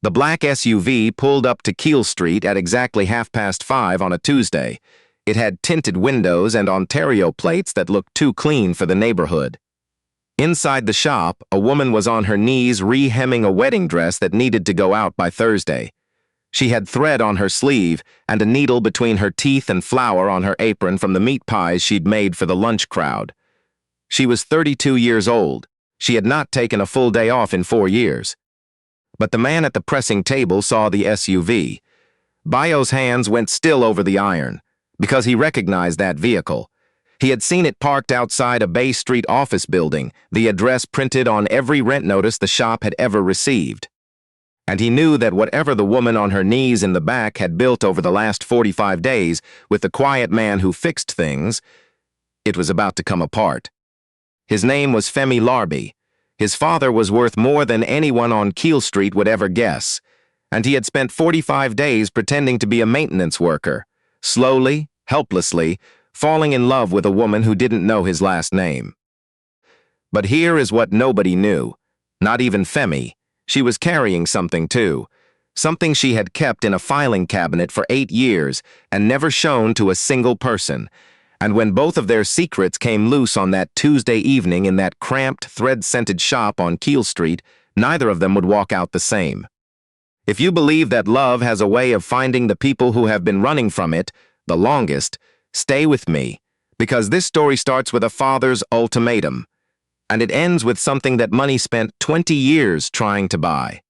The black SUV pulled up to Keele Street at exactly 5:30 on a Tuesday. It had tinted windows and Ontario plates that looked too clean for the neighborhood. Inside the shop, a woman was on her knees re-hemming a wedding dress that needed to go out by Thursday. She had thread on her sleeve and a needle between her teeth and flour on her apron from the meat pies she'd made for the lunch crowd. She was 32 years old. She had not taken a full day off in 4 years. But the man at the pressing table saw the SUV. Bayo's hands went still over the iron, because he recognized that vehicle. He had seen it parked outside a Bay Street office building, the address printed on every rent notice the shop had ever received. And he knew that whatever the woman on her knees in the back had built over the last 45 days with the quiet man who fixed things, it was about to come apart. His name was Femi Larbi. His father was worth more than anyone on Keele Street would ever guess, and he had spent 45 days pretending to be a maintenance worker, slowly, helplessly, falling in love with a woman who didn't know his last name. But here is what nobody knew, not even Femi. She was carrying something too, something she had kept in a filing cabinet for 8 years and never shown to a single person. And when both of their secrets came loose on that Tuesday evening in that cramped, thread-scented shop on Keele Street, neither of them would walk out the same. If you believe that love has a way of finding the people who have been running from it the longest, stay with me, because this story starts with a father's ultimatum, and it ends with something that money spent 20 years trying to buy.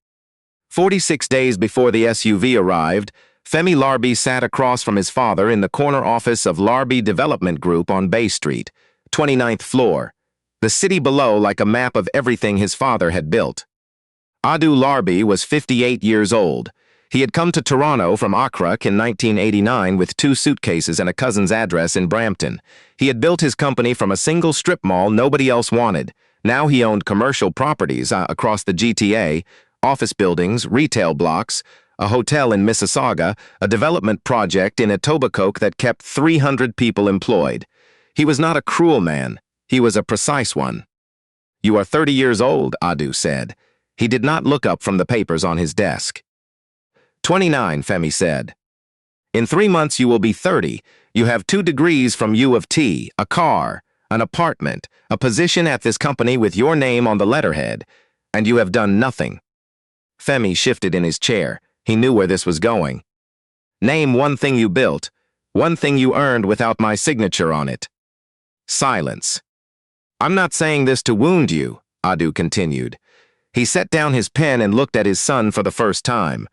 46 days before the SUV arrived, Femi Larbi sat across from his father in the corner office of Larbi Development Group on Bay Street, 29th floor, the city below like a map of everything his father had built. Adu Larbi was 58 years old. He had come to Toronto from Accra in 1989 with 2 suitcases and a cousin's address in Brampton. He had built his company from a single strip mall nobody else wanted. Now he owned commercial properties across the GTA, office buildings, retail blocks, a hotel in Mississauga, a development project in Etobicoke that kept 300 people employed. He was not a cruel man. He was a precise one. "You are 30 years old," Adu said. He did not look up from the papers on his desk. 29, Femi said. "In 3 months you will be 30. You have 2 degrees from U of T, a car, an apartment, a position at this company with your name on the letterhead, and you have done nothing." Femi shifted in his chair. He knew where this was going. "Name one thing you built, one thing you earned without my signature on it." Silence. "I'm not saying this to wound you," Adu continued. He set down his pen and looked at his son for the first time.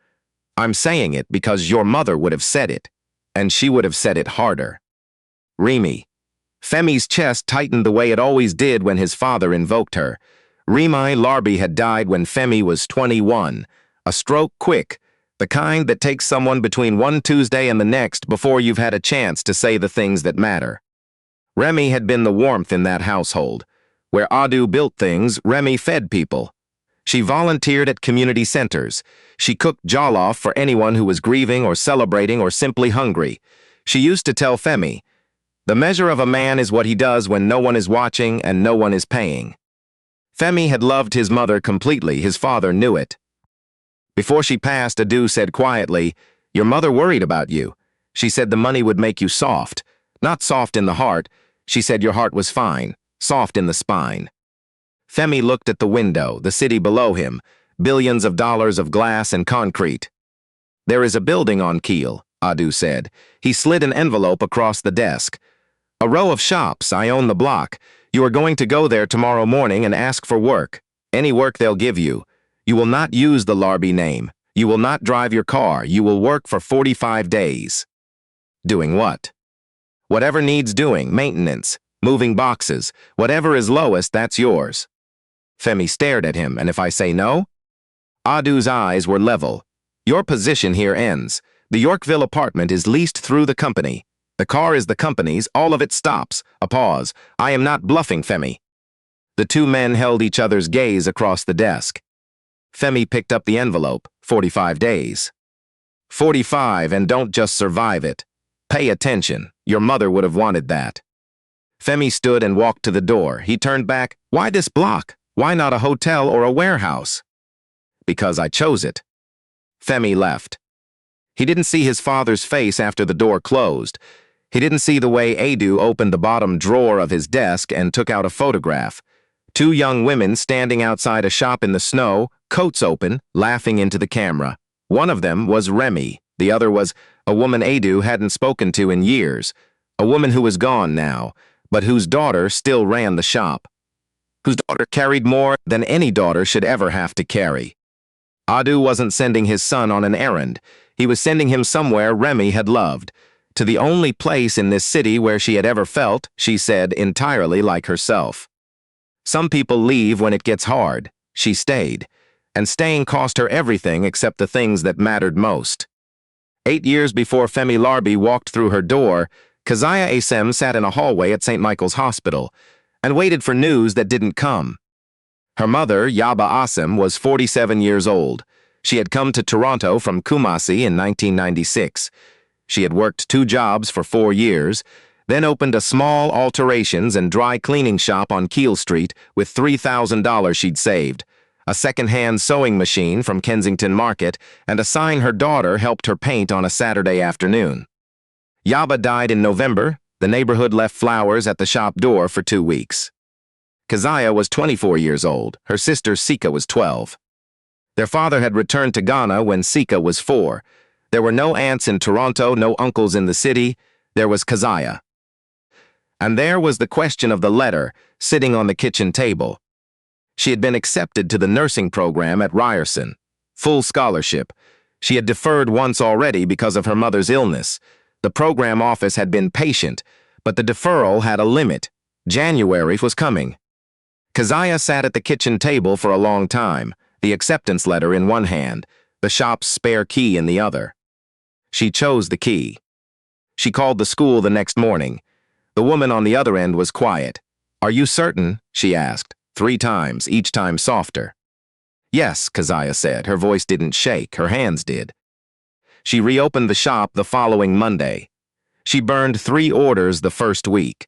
"I'm saying it because your mother would have said it, and she would have said it harder." Remi. Femi's chest tightened the way it always did when his father invoked her. Remi Larbi had died when Femi was 21. A stroke quick, the kind that takes someone between one Tuesday and the next before you've had a chance to say the things that matter. Remi had been the warmth in that household. Where Adu built things, Remi fed people. She volunteered at community centers. She cooked jollof for anyone who was grieving or celebrating or simply hungry. She used to tell Femi, "The measure of a man is what he does when no one is watching and no one is paying." Femi had loved his mother completely. His father knew it. Before she passed, Adu said quietly, "Your mother worried about you. She said the money would make you soft. Not soft in the heart. She said your heart was fine, soft in the spine." Femi looked at the window, the city below him, billions of dollars of glass and concrete. "There is a building on Keele," Adu said. He slid an envelope across the desk. "A row of shops. I own the block. You are going to go there tomorrow morning and ask for work. Any work they'll give you. You will not use the Larbi name. You will not drive your car. You will work for 45 days. Doing what? Whatever needs doing, maintenance, moving boxes, whatever is lowest, that's yours." Femi stared at him, "And if I say no?" Adu's eyes were level. "Your position here ends. The Yorkville apartment is leased through the company. The car is the company's, all of it stops." A pause. "I am not bluffing, Femi." The 2 men held each other's gaze across the desk. Femi picked up the envelope. 45 days. 45, and don't just survive it. Pay attention. Your mother would have wanted that. Femi stood and walked to the door. He turned back. "Why this block? Why not a hotel or a warehouse?" "Because I chose it." Femi left. He didn't see his father's face after the door closed. He didn't see the way Adu opened the bottom drawer of his desk and took out a photograph. Two young women standing outside a shop in the snow, coats open, laughing into the camera. One of them was Remy. The other was a woman Adu hadn't spoken to in years. A woman who was gone now, but whose daughter still ran the shop. Whose daughter carried more than any daughter should ever have to carry. Adu wasn't sending his son on an errand. He was sending him somewhere Remy had loved. To the only place in this city where she had ever felt, she said, entirely like herself. Some people leave when it gets hard. She stayed. And staying cost her everything except the things that mattered most. 8 years before Femi Larbi walked through her door, Keziah Asem sat in a hallway at St. Michael's Hospital and waited for news that didn't come. Her mother, Yaba Asem, was 47 years old. She had come to Toronto from Kumasi in 1996. She had worked 2 jobs for 4 years, then opened a small alterations and dry cleaning shop on Keele Street with $3,000 she'd saved, a second-hand sewing machine from Kensington Market, and a sign her daughter helped her paint on a Saturday afternoon. Yaba died in November. The neighborhood left flowers at the shop door for 2 weeks. Keziah was 24 years old. Her sister Sika was 12. Their father had returned to Ghana when Sika was 4. There were no aunts in Toronto, no uncles in the city. There was Keziah. And there was the question of the letter sitting on the kitchen table. She had been accepted to the nursing program at Ryerson. Full scholarship. She had deferred once already because of her mother's illness. The program office had been patient, but the deferral had a limit. January was coming. Keziah sat at the kitchen table for a long time, the acceptance letter in one hand, the shop's spare key in the other. She chose the key. She called the school the next morning. The woman on the other end was quiet. "Are you certain?" she asked, 3 times, each time softer. "Yes," Keziah said. Her voice didn't shake, her hands did. She reopened the shop the following Monday. She burned 3 orders the first week.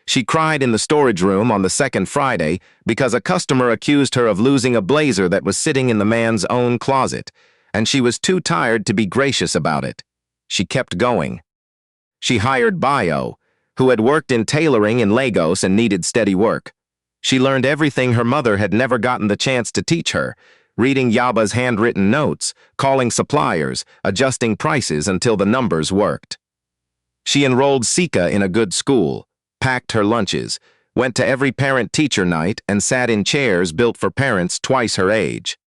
She cried in the storage room on the second Friday because a customer accused her of losing a blazer that was sitting in the man's own closet, and she was too tired to be gracious about it. She kept going. She hired Bayo, who had worked in tailoring in Lagos and needed steady work. She learned everything her mother had never gotten the chance to teach her, reading Yaba's handwritten notes, calling suppliers, adjusting prices until the numbers worked. She enrolled Sika in a good school, packed her lunches, went to every parent-teacher night, and sat in chairs built for parents twice her age.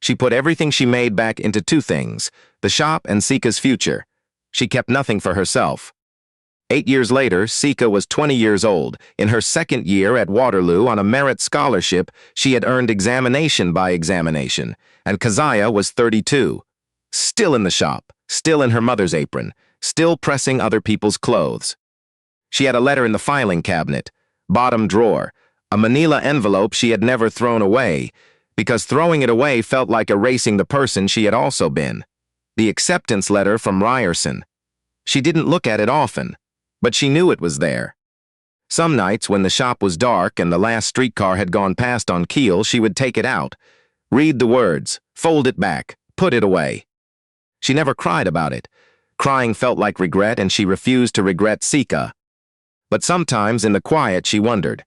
She put everything she made back into 2 things, the shop and Sika's future. She kept nothing for herself. 8 years later, Sika was 20 years old. In her second year at Waterloo on a merit scholarship, she had earned examination by examination, and Keziah was 32. Still in the shop, still in her mother's apron, still pressing other people's clothes. She had a letter in the filing cabinet, bottom drawer, a manila envelope she had never thrown away, because throwing it away felt like erasing the person she had also been. The acceptance letter from Ryerson. She didn't look at it often, but she knew it was there. Some nights when the shop was dark and the last streetcar had gone past on Keele, she would take it out, read the words, fold it back, put it away. She never cried about it. Crying felt like regret, and she refused to regret Sika. But sometimes in the quiet she wondered.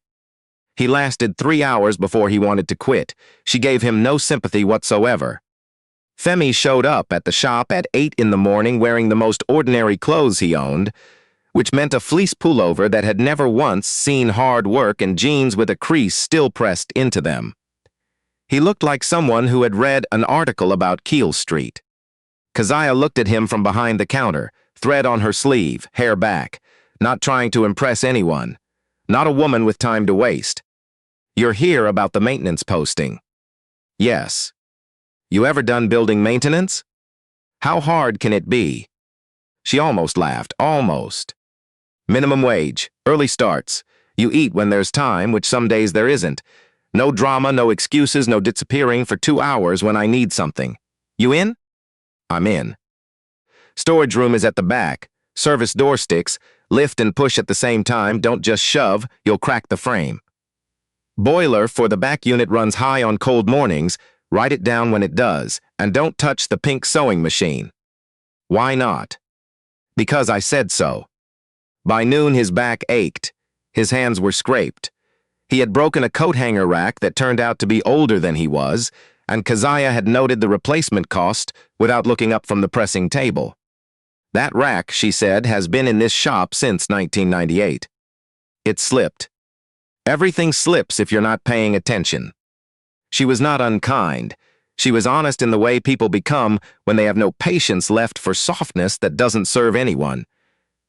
He lasted 3 hours before he wanted to quit. She gave him no sympathy whatsoever. Femi showed up at the shop at 8 in the morning wearing the most ordinary clothes he owned, which meant a fleece pullover that had never once seen hard work and jeans with a crease still pressed into them. He looked like someone who had read an article about Keele Street. Keziah looked at him from behind the counter, thread on her sleeve, hair back, not trying to impress anyone, not a woman with time to waste. "You're here about the maintenance posting." "Yes." "You ever done building maintenance?" "How hard can it be?" She almost laughed, almost. "Minimum wage, early starts. You eat when there's time, which some days there isn't. No drama, no excuses, no disappearing for 2 hours when I need something. You in?" "I'm in." "Storage room is at the back. Service door sticks. Lift and push at the same time. Don't just shove, you'll crack the frame. Boiler for the back unit runs high on cold mornings. Write it down when it does, and don't touch the pink sewing machine. Why not? Because I said so. By noon his back ached. His hands were scraped. He had broken a coat hanger rack that turned out to be older than he was, and Keziah had noted the replacement cost without looking up from the pressing table. That rack, she said, has been in this shop since 1998. It slipped. Everything slips if you're not paying attention. She was not unkind. She was honest in the way people become when they have no patience left for softness that doesn't serve anyone.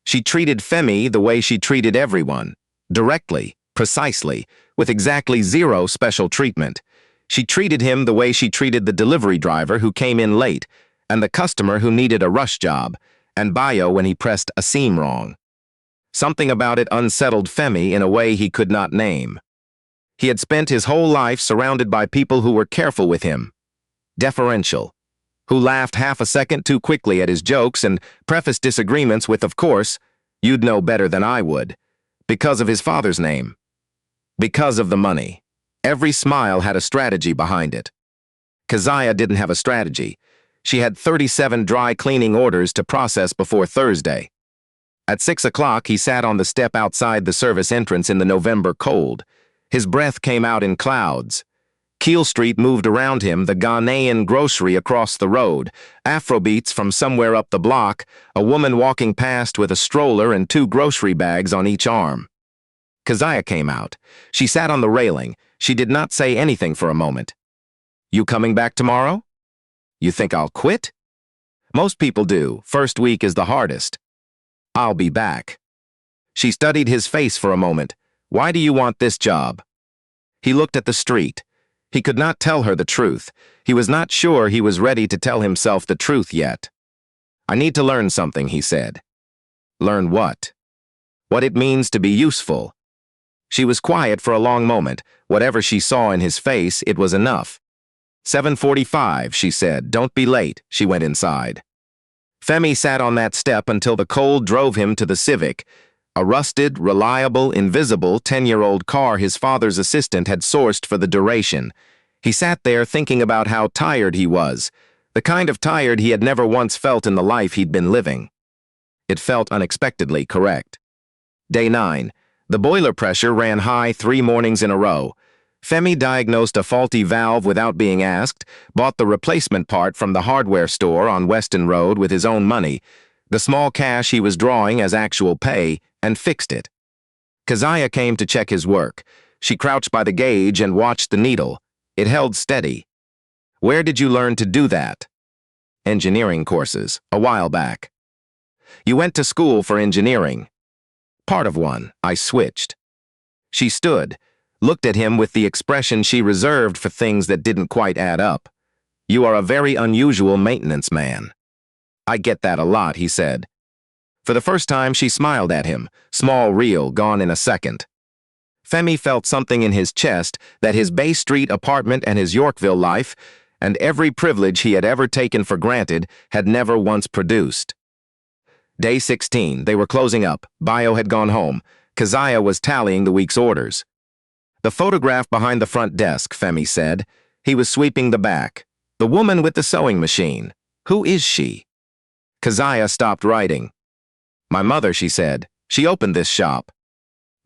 She treated Femi the way she treated everyone, directly, precisely, with exactly zero special treatment. She treated him the way she treated the delivery driver who came in late, and the customer who needed a rush job, and Bayo when he pressed a seam wrong. Something about it unsettled Femi in a way he could not name. He had spent his whole life surrounded by people who were careful with him, deferential, who laughed half a second too quickly at his jokes and prefaced disagreements with, of course, you'd know better than I would, because of his father's name, because of the money. Every smile had a strategy behind it. Keziah didn't have a strategy. She had 37 dry cleaning orders to process before Thursday. At 6 o'clock, he sat on the step outside the service entrance in the November cold. His breath came out in clouds. Keele Street moved around him, the Ghanaian grocery across the road, Afrobeats from somewhere up the block, a woman walking past with a stroller and 2 grocery bags on each arm. Keziah came out. She sat on the railing. She did not say anything for a moment. You coming back tomorrow? You think I'll quit? Most people do. First week is the hardest. I'll be back. She studied his face for a moment. Why do you want this job? He looked at the street. He could not tell her the truth. He was not sure he was ready to tell himself the truth yet. I need to learn something, he said. Learn what? What it means to be useful. She was quiet for a long moment. Whatever she saw in his face, it was enough. 7:45, she said. Don't be late. She went inside. Femi sat on that step until the cold drove him to the Civic, a rusted, reliable, invisible 10-year-old car his father's assistant had sourced for the duration. He sat there thinking about how tired he was, the kind of tired he had never once felt in the life he'd been living. It felt unexpectedly correct. Day 9. The boiler pressure ran high 3 mornings in a row. Femi diagnosed a faulty valve without being asked, bought the replacement part from the hardware store on Weston Road with his own money, the small cash he was drawing as actual pay, and fixed it. Keziah came to check his work. She crouched by the gauge and watched the needle. It held steady. Where did you learn to do that? Engineering courses, a while back. You went to school for engineering. Part of one. I switched. She stood, looked at him with the expression she reserved for things that didn't quite add up. You are a very unusual maintenance man. I get that a lot, he said. For the first time, she smiled at him, small reel, gone in a second. Femi felt something in his chest that his Bay Street apartment and his Yorkville life, and every privilege he had ever taken for granted, had never once produced. Day 16, they were closing up. Bayo had gone home. Keziah was tallying the week's orders. The photograph behind the front desk, Femi said. He was sweeping the back. The woman with the sewing machine. Who is she? Keziah stopped writing. My mother, she said. She opened this shop.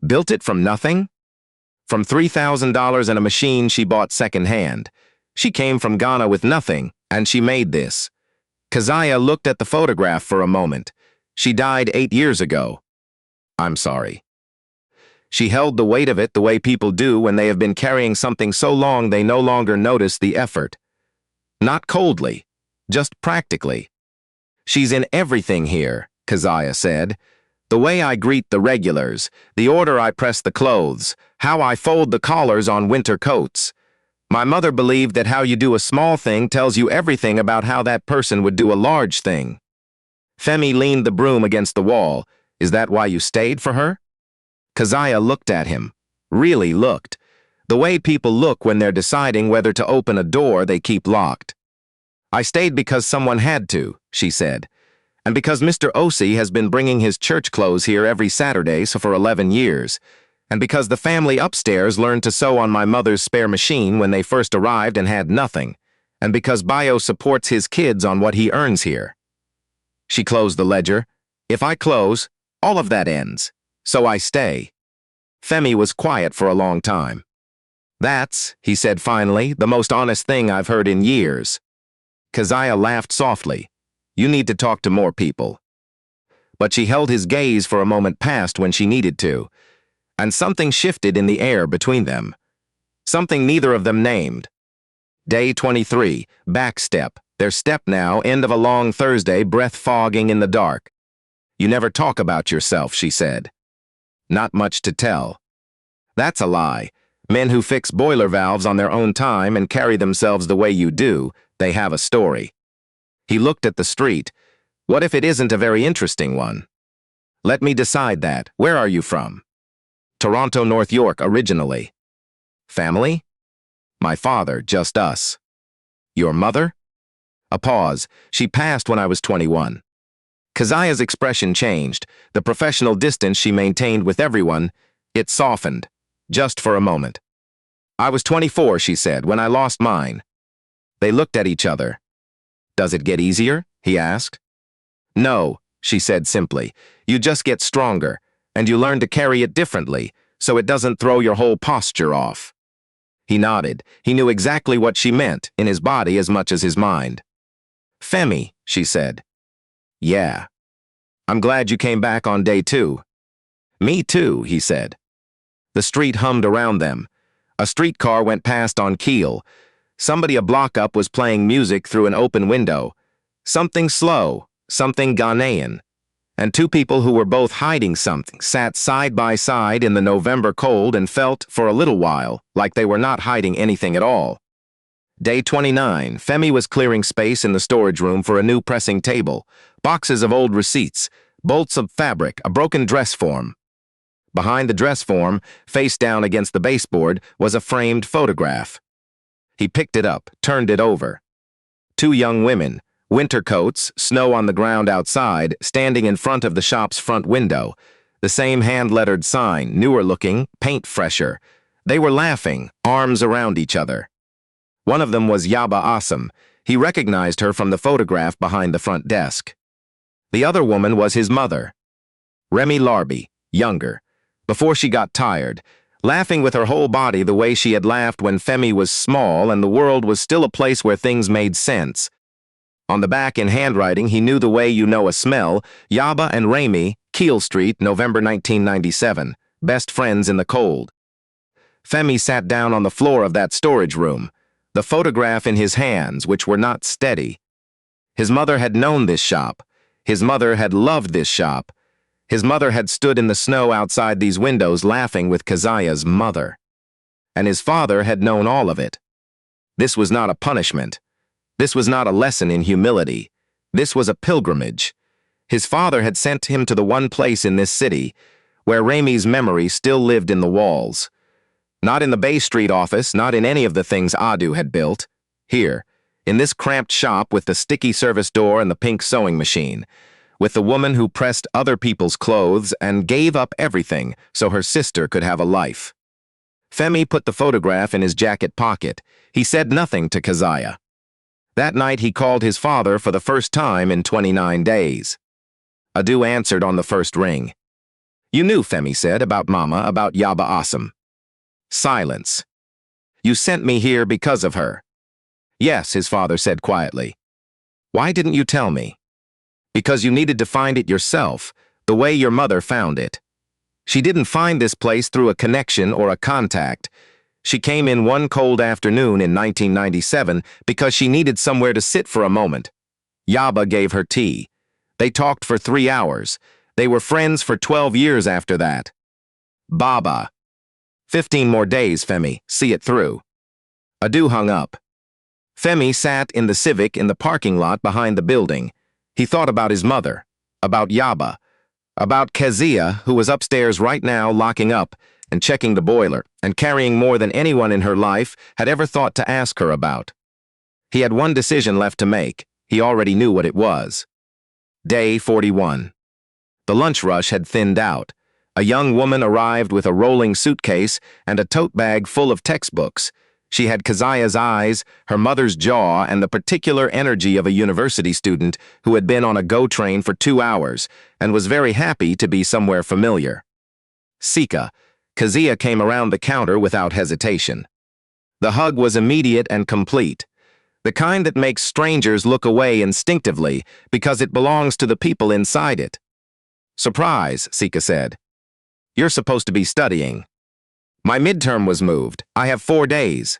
Built it from nothing? From $3,000 and a machine she bought secondhand. She came from Ghana with nothing, and she made this. Keziah looked at the photograph for a moment. She died 8 years ago. I'm sorry. She held the weight of it the way people do when they have been carrying something so long they no longer notice the effort. Not coldly, just practically. She's in everything here, Keziah said. The way I greet the regulars, the order I press the clothes, how I fold the collars on winter coats. My mother believed that how you do a small thing tells you everything about how that person would do a large thing. Femi leaned the broom against the wall. Is that why you stayed for her? Keziah looked at him. Really looked. The way people look when they're deciding whether to open a door they keep locked. I stayed because someone had to, she said. And because Mr. Osei has been bringing his church clothes here every Saturday for 11 years. And because the family upstairs learned to sew on my mother's spare machine when they first arrived and had nothing. and because Bio supports his kids on what he earns here. She closed the ledger. If I close, all of that ends. So I stay. Femi was quiet for a long time. That's, he said finally, the most honest thing I've heard in years. Keziah laughed softly. You need to talk to more people. But she held his gaze for a moment past when she needed to, and something shifted in the air between them. Something neither of them named. Day 23, backstep, their step now, end of a long Thursday, breath fogging in the dark. You never talk about yourself, she said. Not much to tell. That's a lie. Men who fix boiler valves on their own time and carry themselves the way you do, they have a story. He looked at the street. What if it isn't a very interesting one? Let me decide that. Where are you from? Toronto, North York, originally. Family? My father, just us. Your mother? A pause. She passed when I was 21. Keziah's expression changed. The professional distance she maintained with everyone, it softened, just for a moment. I was 24, she said, when I lost mine. They looked at each other. Does it get easier? He asked. No, she said simply. You just get stronger, and you learn to carry it differently, so it doesn't throw your whole posture off. He nodded. He knew exactly what she meant, in his body as much as his mind. Femi, she said. Yeah. I'm glad you came back on day 2. Me too, he said. The street hummed around them. A streetcar went past on Keele. Somebody a block up was playing music through an open window. Something slow, something Ghanaian. And 2 people who were both hiding something sat side by side in the November cold and felt, for a little while, like they were not hiding anything at all. Day 29, Femi was clearing space in the storage room for a new pressing table, boxes of old receipts, bolts of fabric, a broken dress form. Behind the dress form, face down against the baseboard, was a framed photograph. He picked it up, turned it over. 2 young women, winter coats, snow on the ground outside, standing in front of the shop's front window. The same hand-lettered sign, newer looking, paint fresher. They were laughing, arms around each other. One of them was Yaba Assam. He recognized her from the photograph behind the front desk. The other woman was his mother, Remy Larbi, younger, before she got tired, laughing with her whole body the way she had laughed when Femi was small and the world was still a place where things made sense. On the back in handwriting he knew the way you know a smell, Yaba and Remy, Keele Street, November 1997, best friends in the cold. Femi sat down on the floor of that storage room, the photograph in his hands, which were not steady. His mother had known this shop. His mother had loved this shop. His mother had stood in the snow outside these windows laughing with Keziah's mother. And his father had known all of it. This was not a punishment. This was not a lesson in humility. This was a pilgrimage. His father had sent him to the one place in this city where Remy's memory still lived in the walls. Not in the Bay Street office, not in any of the things Adu had built. Here, in this cramped shop with the sticky service door and the pink sewing machine, with the woman who pressed other people's clothes and gave up everything so her sister could have a life. Femi put the photograph in his jacket pocket. He said nothing to Keziah. That night he called his father for the first time in 29 days. Adu answered on the first ring. You knew, Femi said, about Mama, about Yaba Assam. Silence. You sent me here because of her. Yes, his father said quietly. Why didn't you tell me? Because you needed to find it yourself, the way your mother found it. She didn't find this place through a connection or a contact. She came in one cold afternoon in 1997 because she needed somewhere to sit for a moment. Yaba gave her tea. They talked for 3 hours. They were friends for 12 years after that. Baba. 15 more days, Femi. See it through. Adu hung up. Femi sat in the Civic in the parking lot behind the building. He thought about his mother, about Yaba, about Keziah, who was upstairs right now locking up and checking the boiler and carrying more than anyone in her life had ever thought to ask her about. He had one decision left to make. He already knew what it was. Day 41. The lunch rush had thinned out. A young woman arrived with a rolling suitcase and a tote bag full of textbooks. She had Keziah's eyes, her mother's jaw, and the particular energy of a university student who had been on a GO train for 2 hours and was very happy to be somewhere familiar. Sika. Keziah came around the counter without hesitation. The hug was immediate and complete, the kind that makes strangers look away instinctively because it belongs to the people inside it. "Surprise," Sika said. "You're supposed to be studying." "My midterm was moved. I have 4 days."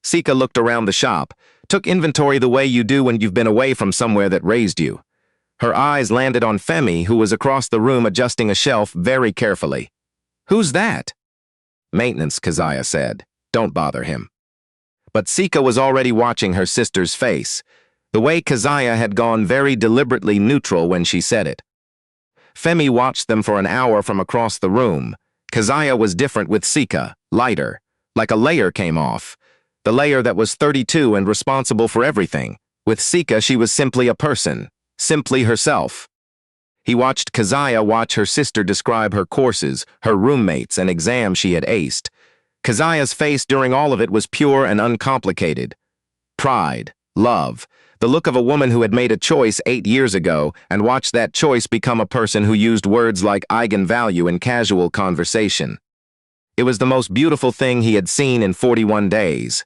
Sika looked around the shop, took inventory the way you do when you've been away from somewhere that raised you. Her eyes landed on Femi, who was across the room adjusting a shelf very carefully. "Who's that?" "Maintenance," Keziah said. "Don't bother him." But Sika was already watching her sister's face. The way Keziah had gone very deliberately neutral when she said it. Femi watched them for an hour from across the room. Keziah was different with Sika, lighter, like a layer came off. The layer that was 32 and responsible for everything. With Sika, she was simply a person, simply herself. He watched Keziah watch her sister describe her courses, her roommates, and exams she had aced. Keziah's face during all of it was pure and uncomplicated. Pride, love, the look of a woman who had made a choice 8 years ago and watched that choice become a person who used words like eigenvalue in casual conversation. It was the most beautiful thing he had seen in 41 days.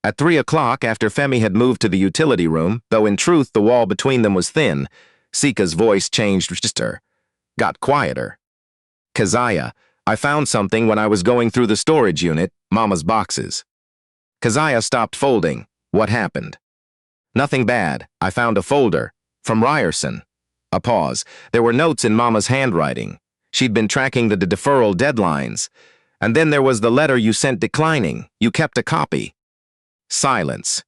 At 3 o'clock, after Femi had moved to the utility room, though in truth the wall between them was thin, Sika's voice changed, got quieter. "Keziah, I found something when I was going through the storage unit, Mama's boxes." Keziah stopped folding. "What happened?" "Nothing bad. I found a folder. From Ryerson." A pause. There were notes in Mama's handwriting. She'd been tracking the deferral deadlines. And then there was the letter you sent declining. You kept a copy. Silence.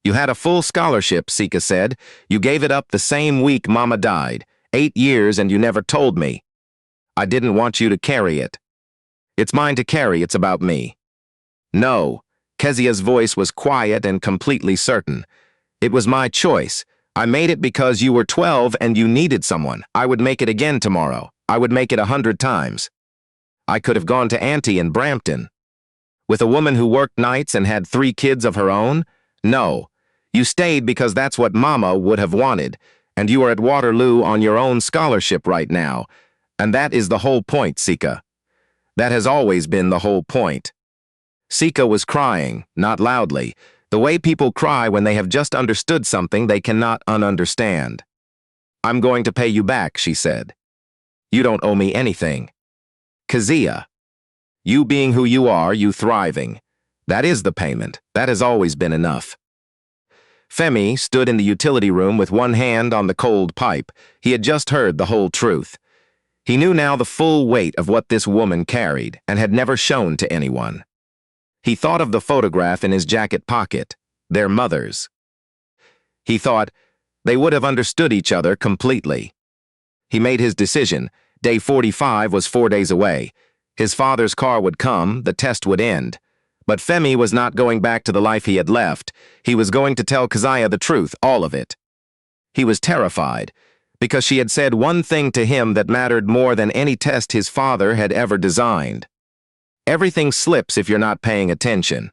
"You had a full scholarship," Sika said. "You gave it up the same week Mama died. 8 years and you never told me." "I didn't want you to carry it." "It's mine to carry, it's about me." "No." Keziah's voice was quiet and completely certain. "It was my choice. I made it because you were 12 and you needed someone. I would make it again tomorrow. I would make it 100 times. I could have gone to Auntie in Brampton. With a woman who worked nights and had 3 kids of her own? No. You stayed because that's what Mama would have wanted, and you are at Waterloo on your own scholarship right now. And that is the whole point, Sika. That has always been the whole point." Sika was crying, not loudly, the way people cry when they have just understood something they cannot ununderstand. "I'm going to pay you back," she said. "You don't owe me anything." "Keziah, you being who you are, you thriving. That is the payment. That has always been enough." Femi stood in the utility room with one hand on the cold pipe. He had just heard the whole truth. He knew now the full weight of what this woman carried and had never shown to anyone. He thought of the photograph in his jacket pocket, their mothers. He thought they would have understood each other completely. He made his decision. Day 45 was 4 days away. His father's car would come, the test would end. But Femi was not going back to the life he had left. He was going to tell Keziah the truth, all of it. He was terrified, because she had said one thing to him that mattered more than any test his father had ever designed. Everything slips if you're not paying attention.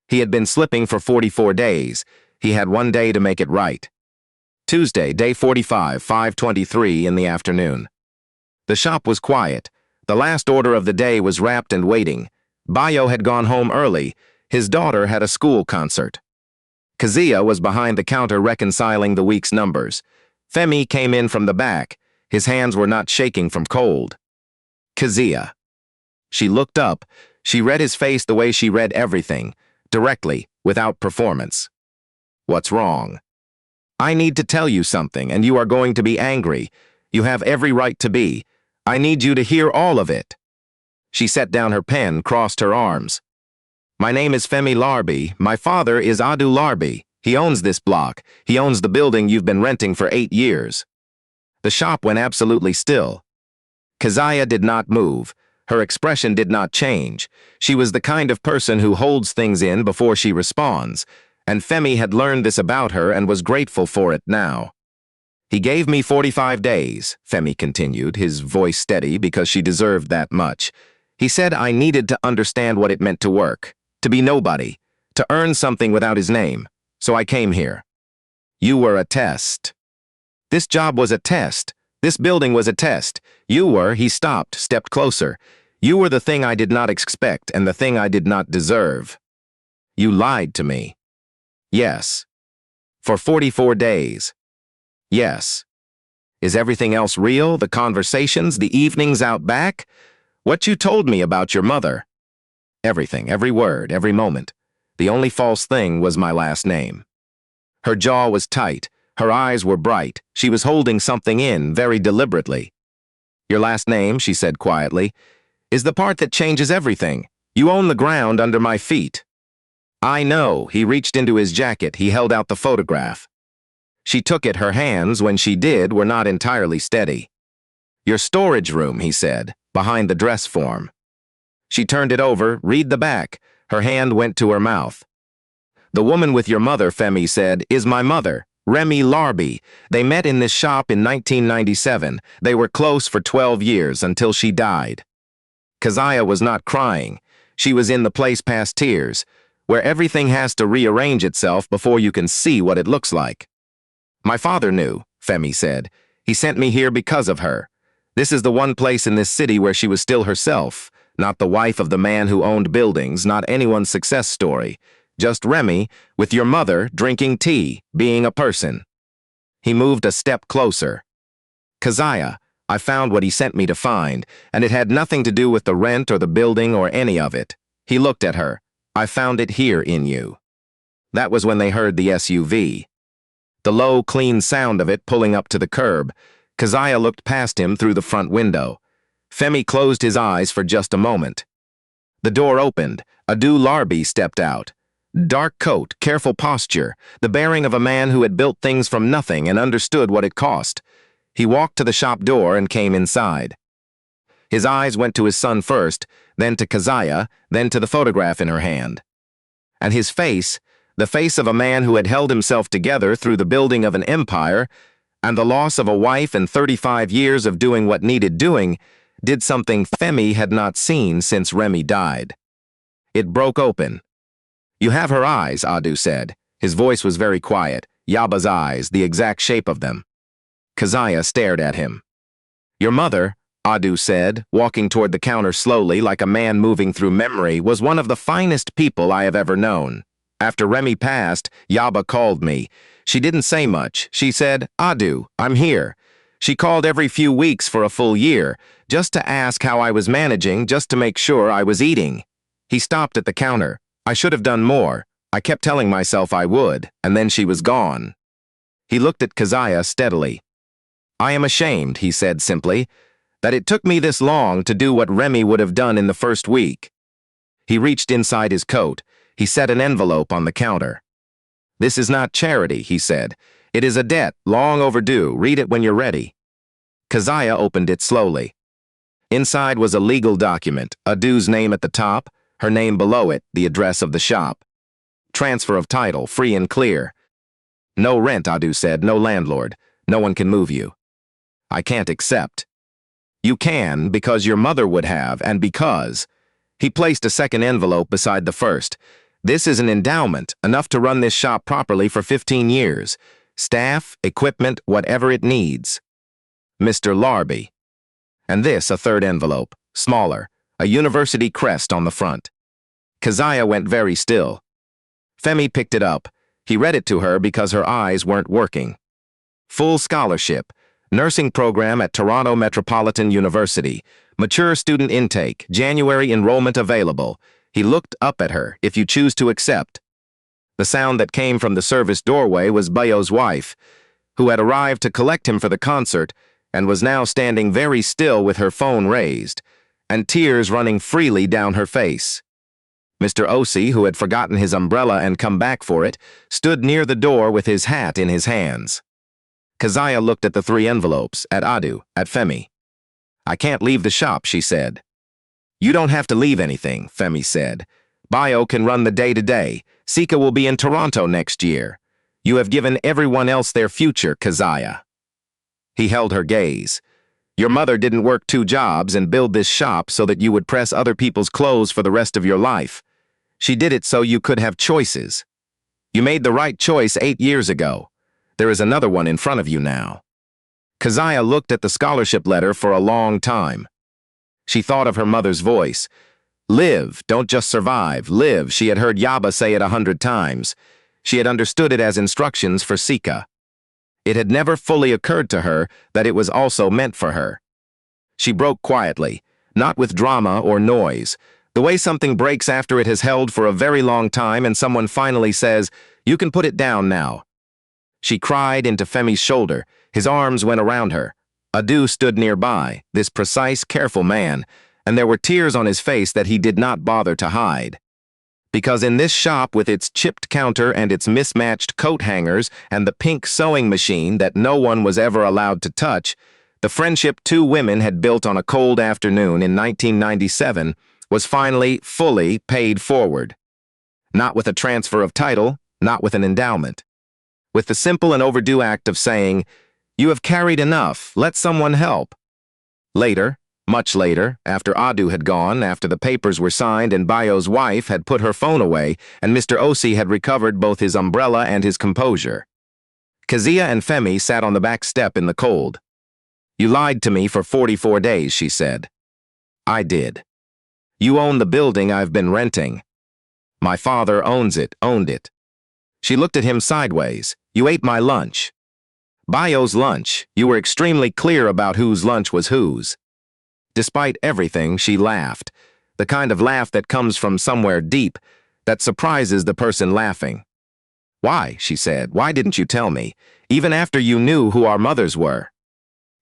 He had been slipping for 44 days. He had 1 day to make it right. Tuesday, day 45, 5:23 in the afternoon. The shop was quiet. The last order of the day was wrapped and waiting. Bayo had gone home early. His daughter had a school concert. Keziah was behind the counter reconciling the week's numbers. Femi came in from the back. His hands were not shaking from cold. "Keziah." She looked up. She read his face the way she read everything, directly, without performance. "What's wrong?" "I need to tell you something, and you are going to be angry. You have every right to be. I need you to hear all of it." She set down her pen, crossed her arms. "My name is Femi Larbi. My father is Adu Larbi. He owns this block. He owns the building you've been renting for 8 years. The shop went absolutely still. Keziah did not move. Her expression did not change. She was the kind of person who holds things in before she responds, and Femi had learned this about her and was grateful for it now. "He gave me 45 days, Femi continued, his voice steady because she deserved that much. "He said I needed to understand what it meant to work. to be nobody, to earn something without his name. So I came here. You were a test. This job was a test. This building was a test. You were, he stopped, stepped closer. You were the thing I did not expect and the thing I did not deserve. You lied to me. Yes. For 44 days. Yes. Is everything else real? The conversations, the evenings out back? What you told me about your mother? Everything, every word, every moment. The only false thing was my last name. Her jaw was tight. Her eyes were bright. She was holding something in very deliberately. Your last name, she said quietly, is the part that changes everything. You own the ground under my feet. I know. He reached into his jacket. He held out the photograph. She took it. Her hands, when she did, were not entirely steady. Your storage room, he said, behind the dress form. She turned it over. Read the back. Her hand went to her mouth. The woman with your mother, Femi said, is my mother, Remy Larbi. They met in this shop in 1997. They were close for 12 years until she died. Keziah was not crying. She was in the place past tears, where everything has to rearrange itself before you can see what it looks like. My father knew, Femi said. He sent me here because of her. This is the one place in this city where she was still herself, not the wife of the man who owned buildings, not anyone's success story. Just Remy, with your mother, drinking tea, being a person. He moved a step closer. Keziah, I found what he sent me to find, and it had nothing to do with the rent or the building or any of it. He looked at her. I found it here in you. That was when they heard the SUV. The low, clean sound of it pulling up to the curb. Keziah looked past him through the front window. Femi closed his eyes for just a moment. The door opened. Larbi stepped out. Dark coat, careful posture, the bearing of a man who had built things from nothing and understood what it cost. He walked to the shop door and came inside. His eyes went to his son first, then to Keziah, then to the photograph in her hand. And his face, the face of a man who had held himself together through the building of an empire and the loss of a wife and 35 years of doing what needed doing, did something Femi had not seen since Remy died. It broke open. You have her eyes, Adu said. His voice was very quiet. Yaba's eyes, the exact shape of them. Keziah stared at him. Your mother, Adu said, walking toward the counter slowly like a man moving through memory, was one of the finest people I have ever known. After Remy passed, Yaba called me. She didn't say much. She said, Adu, I'm here. She called every few weeks for a full year, just to ask how I was managing, just to make sure I was eating. He stopped at the counter. I should have done more. I kept telling myself I would, and then she was gone. He looked at Keziah steadily. I am ashamed, he said simply, that it took me this long to do what Remy would have done in the first week. He reached inside his coat. He set an envelope on the counter. This is not charity, he said. It is a debt, long overdue. Read it when you're ready. Keziah opened it slowly. Inside was a legal document, Adu's name at the top, her name below it, the address of the shop. Transfer of title, free and clear. No rent, Adu said, no landlord. No one can move you. I can't accept. You can, because your mother would have, and because. He placed a second envelope beside the first. This is an endowment, enough to run this shop properly for 15 years. Staff, equipment, whatever it needs. Mr. Larbi. And this, a third envelope, smaller, a university crest on the front. Keziah went very still. Femi picked it up. He read it to her because her eyes weren't working. Full scholarship. Nursing program at Toronto Metropolitan University. Mature student intake. January enrollment available. He looked up at her, if you choose to accept. The sound that came from the service doorway was Bayo's wife, who had arrived to collect him for the concert and was now standing very still with her phone raised, and tears running freely down her face. Mr. Osi, who had forgotten his umbrella and come back for it, stood near the door with his hat in his hands. Keziah looked at the three envelopes, at Adu, at Femi. I can't leave the shop, she said. You don't have to leave anything, Femi said. Bayo can run the day-to-day. Sika will be in Toronto next year. You have given everyone else their future, Keziah. He held her gaze. Your mother didn't work 2 jobs and build this shop so that you would press other people's clothes for the rest of your life. She did it so you could have choices. You made the right choice 8 years ago. There is another one in front of you now. Keziah looked at the scholarship letter for a long time. She thought of her mother's voice. Live, don't just survive, live. She had heard Yaba say it 100 times. She had understood it as instructions for Sika. It had never fully occurred to her that it was also meant for her. She broke quietly, not with drama or noise, the way something breaks after it has held for a very long time and someone finally says, "You can put it down now." She cried into Femi's shoulder. His arms went around her. Adu stood nearby, this precise, careful man, and there were tears on his face that he did not bother to hide. Because in this shop with its chipped counter and its mismatched coat hangers and the pink sewing machine that no one was ever allowed to touch, the friendship two women had built on a cold afternoon in 1997 was finally, fully paid forward. Not with a transfer of title, not with an endowment. With the simple and overdue act of saying, "You have carried enough, let someone help." Later, much later, after Adu had gone, after the papers were signed and Bayo's wife had put her phone away and Mr. Osi had recovered both his umbrella and his composure, Keziah and Femi sat on the back step in the cold. "You lied to me for 44 days, she said. "I did. You own the building I've been renting. My father owns it, owned it." She looked at him sideways. "You ate my lunch. Bayo's lunch. You were extremely clear about whose lunch was whose." Despite everything, she laughed, the kind of laugh that comes from somewhere deep, that surprises the person laughing. "Why?" she said. "Why didn't you tell me, even after you knew who our mothers were?"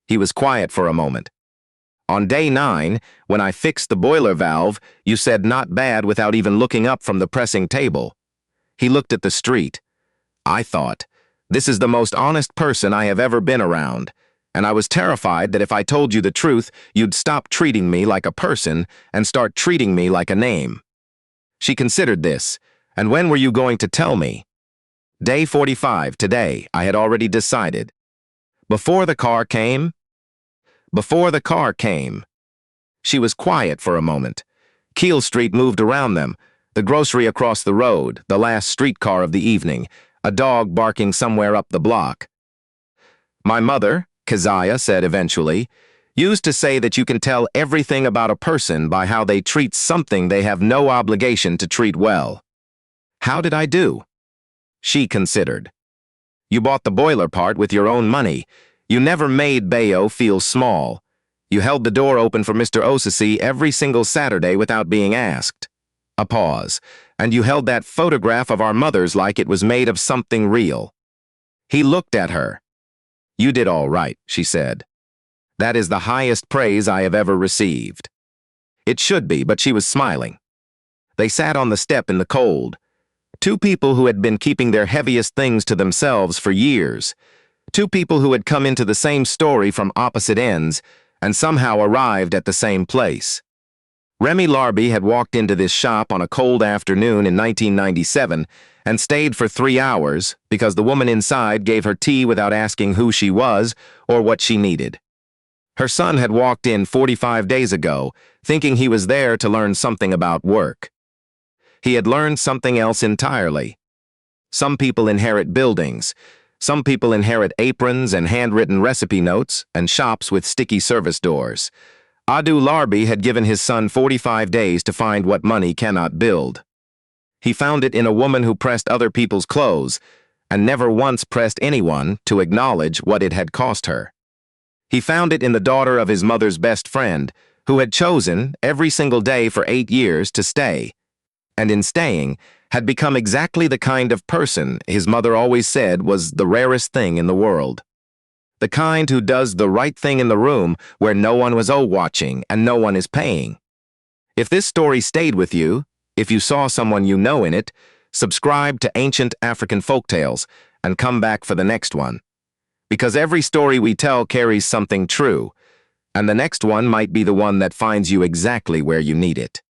He was quiet for a moment. "On day 9, when I fixed the boiler valve, you said not bad without even looking up from the pressing table." He looked at the street. "I thought, this is the most honest person I have ever been around, and I was terrified that if I told you the truth, you'd stop treating me like a person and start treating me like a name." She considered this. "And when were you going to tell me?" "Day 45, today. I had already decided." "Before the car came?" "Before the car came." She was quiet for a moment. Keele Street moved around them, the grocery across the road, the last streetcar of the evening, a dog barking somewhere up the block. "My mother," Keziah said eventually, "used to say that you can tell everything about a person by how they treat something they have no obligation to treat well." "How did I do?" She considered. "You bought the boiler part with your own money. You never made Bayo feel small. You held the door open for Mr. Osisi every single Saturday without being asked." A pause. "And you held that photograph of our mothers like it was made of something real." He looked at her. "You did all right," she said. "That is the highest praise I have ever received." It should be, but she was smiling. They sat on the step in the cold. Two people who had been keeping their heaviest things to themselves for years. Two people who had come into the same story from opposite ends and somehow arrived at the same place. Remy Larbi had walked into this shop on a cold afternoon in 1997 and stayed for 3 hours because the woman inside gave her tea without asking who she was or what she needed. Her son had walked in 45 days ago, thinking he was there to learn something about work. He had learned something else entirely. Some people inherit buildings. Some people inherit aprons and handwritten recipe notes and shops with sticky service doors. Adu Larbi had given his son 45 days to find what money cannot build. He found it in a woman who pressed other people's clothes and never once pressed anyone to acknowledge what it had cost her. He found it in the daughter of his mother's best friend, who had chosen every single day for 8 years to stay, and in staying, had become exactly the kind of person his mother always said was the rarest thing in the world. The kind who does the right thing in the room where no one was watching and no one is paying. If this story stayed with you, if you saw someone you know in it, subscribe to Ancient African Folktales and come back for the next one. Because every story we tell carries something true, and the next one might be the one that finds you exactly where you need it.